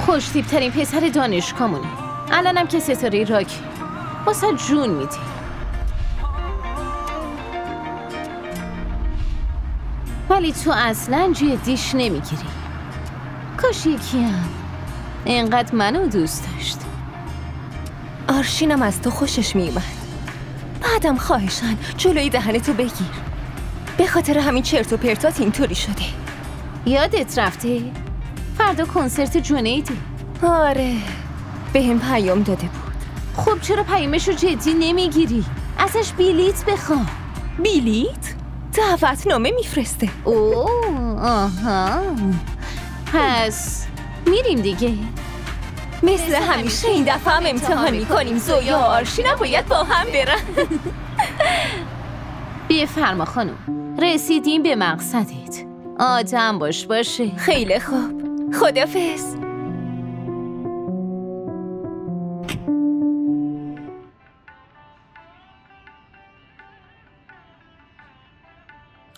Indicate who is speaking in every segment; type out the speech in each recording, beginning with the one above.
Speaker 1: خوشتیپ ترین پسر دانشگاهمونه. الانم که ستاره راکی واسه جون میدی. ولی تو اصلا جدیش نمیگیری. کاش یکیم اینقدر منو دوست داشت.
Speaker 2: آرشینم از تو خوشش میومد. بعدم خواهشن جلوی دهنتو بگیر. به خاطر همین چرت و پرتات اینطوری شده.
Speaker 1: یادت رفته؟ فردا کنسرت جنیده.
Speaker 2: آره بهم پیام داده بود.
Speaker 1: خب چرا پیامشو جدی نمیگیری؟ ازش بلیت بخواه.
Speaker 2: بلیت؟ دعوتنامه میفرسته.
Speaker 1: اوه آها، پس میریم دیگه.
Speaker 2: مثل همیشه این دفعه هم امتحان میکنیم. زویا و آرشینم باید با هم برن.
Speaker 1: بفرما خانم، رسیدیم به مقصدت. آدم باشه.
Speaker 2: خیلی خوب، خداحافظ.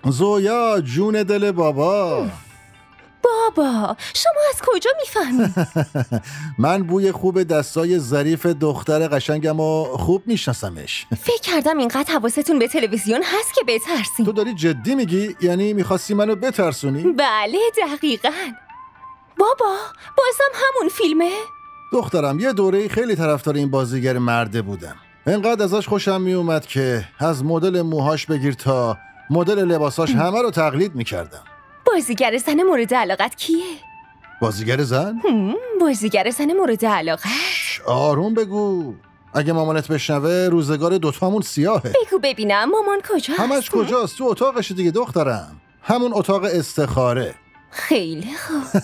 Speaker 3: زویا جون دل بابا.
Speaker 2: بابا شما از کجا میفهمید؟
Speaker 3: من بوی خوب دستای ظریف دختر قشنگم و خوب میشناسمش.
Speaker 2: فکر کردم اینقدر حواستون به تلویزیون هست که بترسین.
Speaker 3: تو داری جدی میگی؟ یعنی میخواستی منو بترسونی؟
Speaker 2: بله دقیقاً. بابا بازم همون فیلمه؟
Speaker 3: دخترم یه دوره خیلی طرفدار این بازیگر مرده بودم. انقدر ازش خوشم میومد که از مدل موهاش بگیر تا مدل لباساش همه رو تقلید میکردم.
Speaker 2: بازیگر زن مورد علاقت کیه؟
Speaker 3: بازیگر زن؟
Speaker 2: بازیگر زن مورد علاقت؟
Speaker 3: آروم بگو. اگه مامانت بشنوه روزگار دوتامون سیاهه.
Speaker 2: بگو ببینم مامان کجاست؟
Speaker 3: همش کجاست؟ تو اتاقش دیگه دخترم. همون اتاق استخاره.
Speaker 2: خیلی خوب.